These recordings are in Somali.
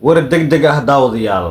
warab degdeg ah daawadayaal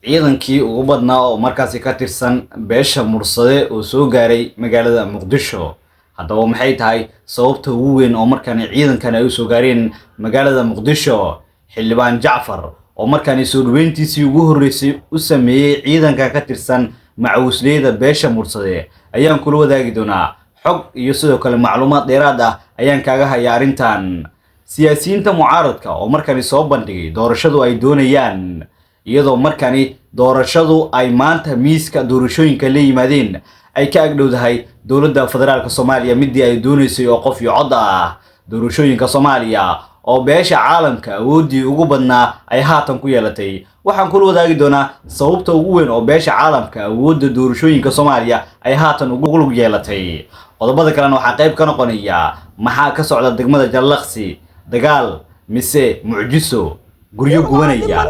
ciidankii ugu badnaa oo markaasi ka tirsan beesha mursade oo soo gaaray magaalada muqdisho. haddaba maxay tahay sababta ugu weyn oo markaani ciidankan ay u soo gaareen magaalada muqdisho? xildhibaan jacfar oo markaani soo dhaweyntiisii ugu horreysay u sameeyay ciidanka ka tirsan macawisleyda beesha mursade ayaan kula wadaagi doonaa xog iyo sidoo kale macluumaad dheeraad ah ayaan kaaga hayaa arrintan. siyaasiyiinta mucaaradka oo markaani soo bandhigay doorashadu ay doonayaan, iyadoo markaani doorashadu ay maanta miiska doorashooyinka la yimaadeen ay ka agdhowdahay dowladda federaalka Soomaaliya midii ay doonaysay oo qof iyo cod ah. doorashooyinka Soomaaliya oo beesha caalamka awoodii ugu badnaa ay haatan ku yeelatay. waxaan kula wadaagi doonaa sababta ugu weyn oo beesha caalamka awoodda doorashooyinka Soomaaliya ay haatan ugu lug yeelatay. qodobada kalena waxaa qayb ka noqonaya maxaa ka socda degmada Jallaqsi, dagaal mise mucjiso, guryo gubanaya,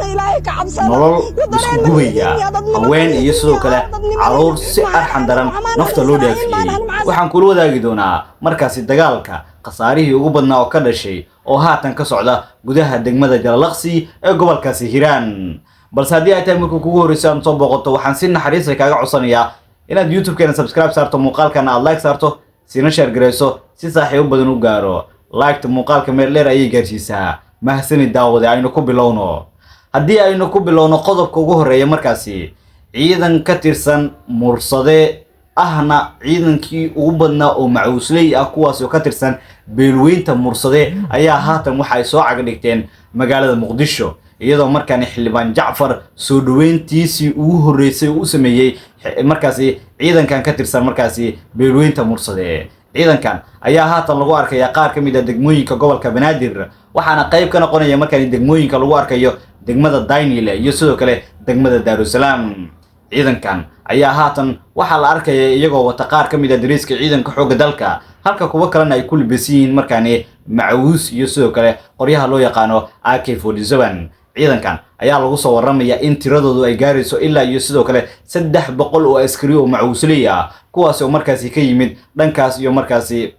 nolol isku gubaya, haween iyo sidoo kale caruur si arxan daran nafta loo dhaafiyay. waxaan kula wadaagi doonaa markaasi dagaalka khasaarihii ugu badnaa oo ka dhashay oo haatan ka socda gudaha degmada Jallaqsi ee gobolkaasi Hiiraan. balse haddii ay tahay markuu kugu horreysay aan soo booqato, waxaan si naxariis kaaga codsanayaa inaad YouTube-keena subscribe saarto, muuqaalkana aad like saarto, sina share gareyso si saaxiibo badan u gaaro. like muuqaalka meel dheer ayay gaarsiisaa. mahadsanid daawade, aynu ku bilowno. haddii aynu ku bilowno qodobka ugu horreeya, markaasi ciidan ka tirsan mursade ahna ciidankii ugu badnaa oo macawisley ah kuwaas oo ka tirsan beelweynta mursade ayaa haatan waxay soo cagdhigteen magaalada muqdisho, iyadoo markaani xildhibaan jacfar soo dhaweyntiisii ugu horreysay uu sameeyay markaasi ciidankan ka tirsan markaasi beelweynta mursade. ciidankan ayaa haatan lagu arkayaa qaar ka mid ah degmooyinka gobolka Banaadir, waxaana qayb ka noqonaya markaani degmooyinka lagu arkayo degmada Daynile iyo sidoo kale degmada Daarusalaam. ciidankan ayaa haatan waxaa la arkayaa iyagoo wata qaar ka mid ah dariiska ciidanka xoogga dalka, halka kuwa kalena ay ku libisan yihiin markaani macawiis iyo sidoo kale qoryaha loo yaqaano AK47. ciidankan ayaa lagu soo waramayaa in tiradoodu ay gaarayso ilaa iyo sidoo kale 300 oo askari oo macawisley ah, kuwaas oo markaasi ka yimid dhankaas iyo markaasi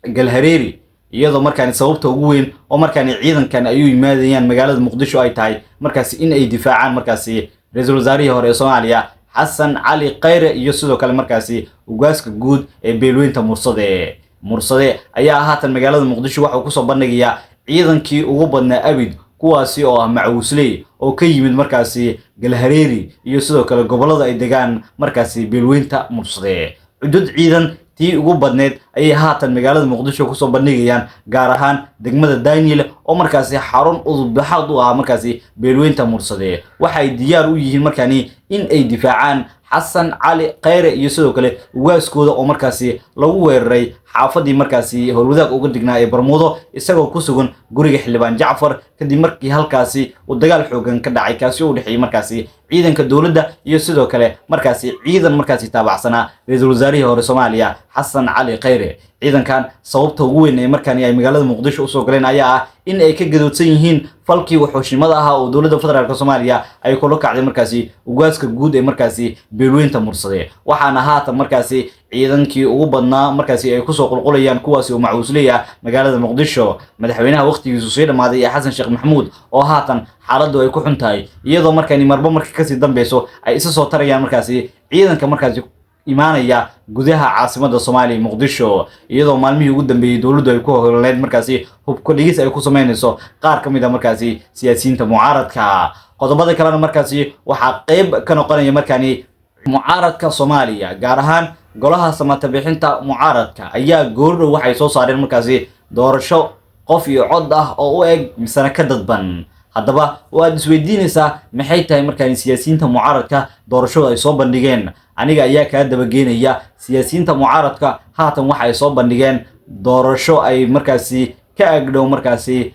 galhareeri. iyadoo markaani sababta ugu weyn oo markaani ciidankan ay u yimaadayaan magaalada muqdisho ay tahay markaasi in ay difaacaan markaasi ra'iisul wasaarihii hore ee Soomaaliya xasan cali khayre iyo sidoo kale markaasi ugaaska guud ee beelweynta mursade ayaa haatan magaalada muqdisho waxa uu ku soo bandhigayaa ciidankii ugu badnaa abid, kuwaasi oo ah macawisley oo ka yimid markaasi galhareeri iyo sidoo kale gobolada ay degaan markaasi beelweynta mursade. cudud ciidan tii ugu badneed ayay haatan magaalada muqdisho ku soo bandhigayaan, gaar ahaan degmada Daynile oo markaasi xarun udubdaxaad u ah markaasi beelweynta mursade. waxay diyaar u yihiin markaani in ay difaacaan xasan cali khayre iyo sidoo kale ugaaskooda oo markaasi lagu weeraray xaafadii markaasi howlwadaag uga dignaa ee Barmuudo, isagoo ku sugan guriga xildhibaan jacfar kadib markii halkaasi uu dagaal xoogan ka dhacay kaasi oo u dhexeeyay markaasi ciidanka dowladda iyo sidoo kale markaasi ciidan markaasi taabacsanaa ra'iisul wasaarihii hore Soomaaliya xasan cali khayre. ciidankan sababta ugu weyn ee markaani ay magaalada muqdisho u soo galeen ayaa ah in ay ka gadoodsan yihiin falkii wuxuushimada ahaa oo dowladda federaalka Soomaaliya ay kula kacday markaasi ugaaska guud ee markaasi beelweynta mursade. waxaana haatan markaasi ciidankii ugu badnaa markaasi ay ku soo qulqulayaan kuwaasi oo macawisley ah magaalada muqdisho. madaxweynaha waqtigiisu soo dhamaaday ee xasan sheekh maxamuud oo haatan xaaladdu ay ku xun tahay, iyadoo markaani marba markii kasii dambeyso ay isa soo tarayaan markaasi ciidanka markaasi imaanaya gudaha caasimadda Soomaaliya muqdisho, iyadoo maalmihii ugu dambeeyay dowladdu ay ku howleed markaasi hubka dhigis ay ku sameynayso qaar ka mid ah markaasi siyaasiyiinta mucaaradka. qodobada kalena markaasi waxaa qayb ka noqonaya markaani mucaaradka Soomaaliya, gaar ahaan golaha samata bixinta mucaaradka ayaa goordhow waxay soo saareen markaasi doorasho qof iyo cod ah oo u eg misana ka dadban. haddaba waad isweydiinaysaa maxay tahay markaani siyaasiyiinta mucaaradka doorashada ay soo bandhigeen? aniga ayaa kaa dabageynaya. siyaasiyiinta mucaaradka haatan waxa ay soo bandhigeen doorasho ay markaasi ka agdhow markaasi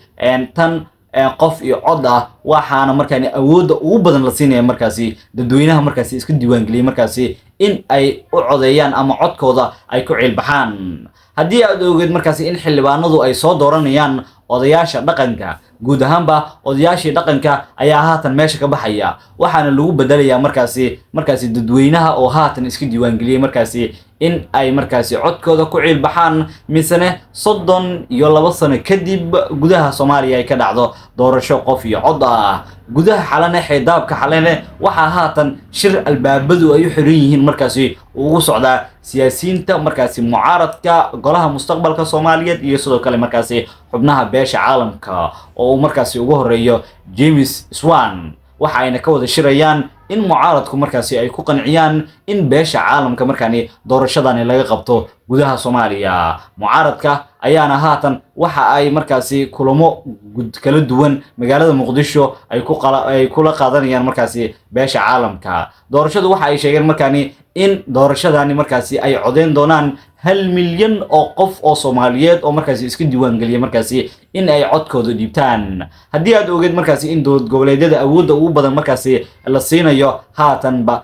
tan qof iyo cod ah, waxaana markaani awoodda ugu badan la siinaya markaasi dadweynaha markaasi iska diiwaangeliyay markaasi in ay u codeeyaan ama codkooda ay ku ciilbaxaan. haddii aad ogeed markaasi in xildhibaanadu ay soo dooranayaan odayaasha dhaqanka, guud ahaanba odayaashii dhaqanka ayaa haatan meesha ka baxaya, waxaana lagu bedelayaa markaasi dadweynaha oo haatan iska diiwaangeliyay markaasi in ay markaasi codkooda ku ciilbaxaan misane 32 sano kadib gudaha Soomaaliya ay ka dhacdo doorasho qof iyo cod ah gudaha xalane xeedaabka xalane waxa haatan shir albaabadu ay u xiran yihiin markaasi ugu socda siyaasiyiinta markaasi mucaaradka golaha mustaqbalka Soomaaliyeed iyo sidoo kale markaasi xubnaha beesha caalamka oo markaasi ugu horeeyo James Swan waxa ayna ka wada shirayaan in mucaaradku markaasi ay ku qanciyaan in beesha caalamka markaani doorashadani laga qabto gudaha Soomaaliya mucaaradka ayaana haatan waxa ay markaasi kulamo kala duwan magaalada Muqdisho ay kula qaadanayaan markaasi beesha caalamka doorashadu waxa ay sheegeen markaani in doorashadani markaasi ay codeyn doonaan 1 milyan oo qof oo Soomaaliyeed oo markaasi iska diiwaan galiyay markaasi in ay codkooda dhiibtaan hadii aad ogeed markaasi in dowlad goboleedyada awoodda ugu badan markaasi la siinayo haatan ba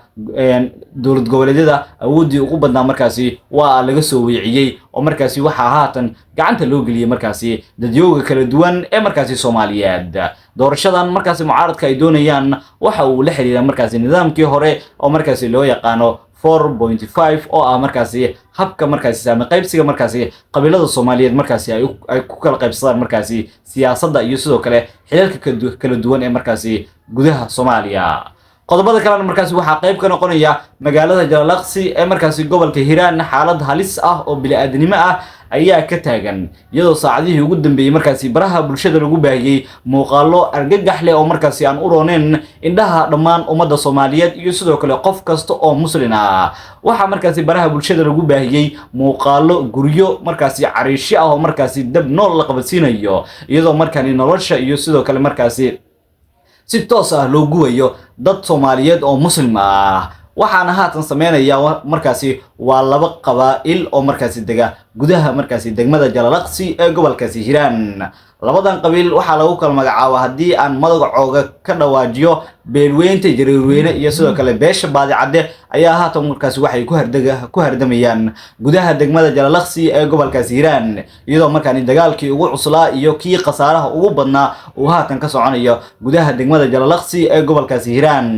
dowlad goboleedyada awoodii ugu badnaa markaasi waa laga soo weeciyay oo markaasi waxa haatan gacanta loo geliyay markaasi dadyooga kala duwan ee markaasi Soomaaliyeed doorashadan markaasi mucaaradka ay doonayaan waxa uu la xiriiraa markaasi nidaamkii hore oo markaasi loo yaqaano 4.5 oo ah markaasi habka markaasi saami qaybsiga markaasi qabiilada Soomaaliyeed markaasi ay ku kala qaybsadaan markaasi siyaasadda iyo sidoo kale xilalka kala duwan ee markaasi gudaha Soomaaliya qodobada kale markaasi waxa qayb ka noqonaya magaalada Jalalaqsi ee markaasi gobolka Hiiraan xaalad halis ah oo bini'aadanimo ah ayaa ka taagan iyadoo saacadihii ugu dambeeyay markaasi baraha bulshada lagu baahiyay muuqaalo argagax leh oo markaasi aan u rooneen indhaha dhammaan ummadda Soomaaliyeed iyo sidoo kale qof kasta oo muslim ah waxa markaasi baraha bulshada lagu baahiyay muuqaalo guryo markaasi cariishi ah oo markaasi dab nool la qabsiinayo iyadoo markaani nolosha iyo sidoo kale markaasi si toos ah loo guwayo dad Soomaaliyeed oo muslim ah waxaana haatan sameynaya markaasi waa laba qabaa'il oo markaasi dega gudaha markaasi degmada Jalalaqsi ee gobolkaasi Hiiraan labadan qabiil waxa lagu kala magacaabo hadii aan magacooga ka dhawaajiyo beelweynta Jareerweyne iyo sidoo kale beesha Baadicade ayaa haatan markaasi waxay ku hardamayaan gudaha degmada Jalalaqsi ee gobolkaasi Hiiraan iyadoo markaani dagaalkii ugu cuslaa iyo kii qasaaraha ugu badnaa uu haatan ka soconayo gudaha degmada Jalalaqsi ee gobolkaasi Hiiraan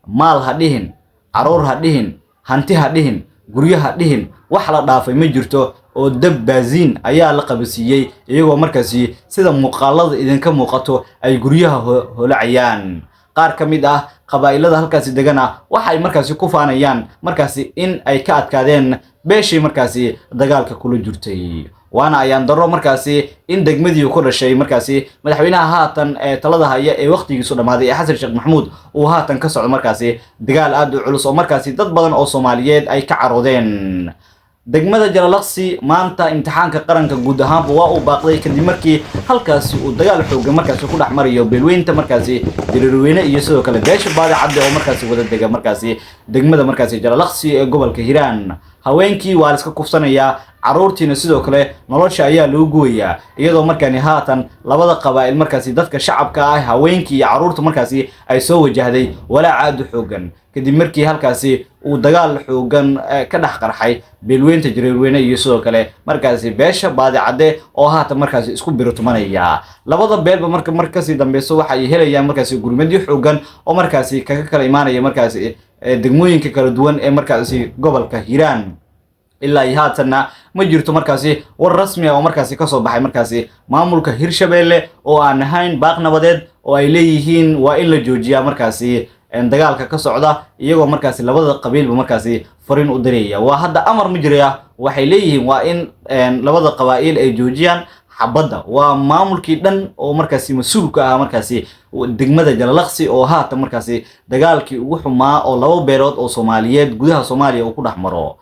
maal ha dhihin caruur ha dhihin hanti ha dhihin guryo ha dhihin wax la dhaafay ma jirto oo dab baaziin ayaa la qabsiiyay iyagoo markaasi sida muuqaalada idinka muuqato ay guryaha holacayaan qaar ka mid ah qabaa'ilada halkaasi degana waxay markaasi ku faanayaan markaasi in ay ka adkaadeen beeshii markaasi dagaalka kula jirtay waana ayaan daro markaasi in degmadii ku dhashay markaasi madaxweynaha haatan ee talada haya ee waqtigiisu dhamaaday ee Xasan Sheekh Maxamuud uu haatan ka socdo markaasi dagaal aad u culus oo markaasi dad badan oo Soomaaliyeed ay ka caroodeen degmada Jalalaqsi maanta imtixaanka qaranka guud ahaan waa uu baaqday kadib markii halkaasi uu dagaal xooggan markaasi ku dhaxmarayo beelweynta markaasi Jareerweyne iyo sidoo kale beesha Baadicade oo markaasi wada dega markaasi degmada markaasi Jalalaqsi ee gobolka Hiiraan haweenkii waa iska kufsanaya caruurtiina sidoo kale nolosha ayaa loo gooyaa iyadoo markaani haatan labada qabaa'il markaasi dadka shacabka ah haweenkii iyo caruurta markaasi ay soo wajahday walaac aad u xooggan kadib markii halkaasi uu dagaal xooggan ka dhex qarxay beelweynta Jareerweyne iyo sidoo kale markaasi beesha Baadicade oo haatan markaasi isku birtumanaya labada beelba markaasi dambeeyso waxa ay helayaan markaasi gurmadyo xooggan oo markaasi kaga kala imaanaya markaasi degmooyinka kala duwan ee markaasi gobolka Hiiraan ilaa haatana ma jirto markaasi war rasmi ah oo markaasi ka soo baxay markaasi maamulka Hirshabeelle oo aan ahayn baaq nabadeed oo ay leeyihiin waa in la joojiyaa markaasi dagaalka ka socda iyagoo markaasi labada qabiilba markaasi fariin u direeya waa hadda amar ma jiraya waxay leeyihiin waa in labada qabaa'il ay joojiyaan xabadda waa maamulkii dhan oo markaasi mas'uul ka ah markaasi degmada Jalalaqsi oo haatan markaasi dagaalkii ugu xumaa oo laba beelood oo Soomaaliyeed gudaha Soomaaliya uu ku dhaxmaro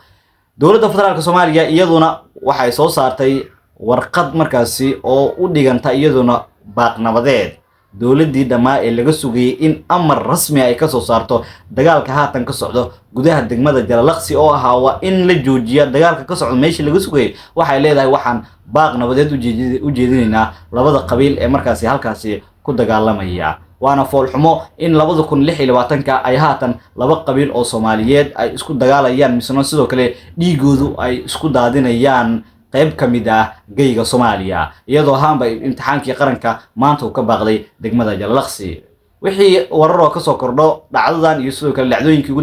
dowladda federaalka Soomaaliya iyaduna waxay soo saartay warqad markaasi oo u dhiganta iyaduna baaq nabadeed dowladii dhamaa ee laga sugayay in amar rasmi ay ka soo saarto dagaalka haatan ka socdo gudaha degmada Jalalaqsi oo ahaa waa in la joojiyo dagaalka ka socdo meeshii laga sugayay waxay leedahay waxaan baaq nabadeed u jeedinaynaa labada qabiil ee markaasi halkaasi ku dagaalamaya waana foolxumo in 2026 ay haatan laba qabiil oo Soomaaliyeed ay isku dagaalayaan misna sidoo kale dhiigoodu ay isku daadinayaan qayb kamid ah geyga Soomaaliya iyadoo haanba imtixaankii qaranka maanta uu ka baaqday degmada Jalalaqsi wixii warar oo ka soo kordho dhacdadan iyo sidoo kale dhacdooyinkii ugu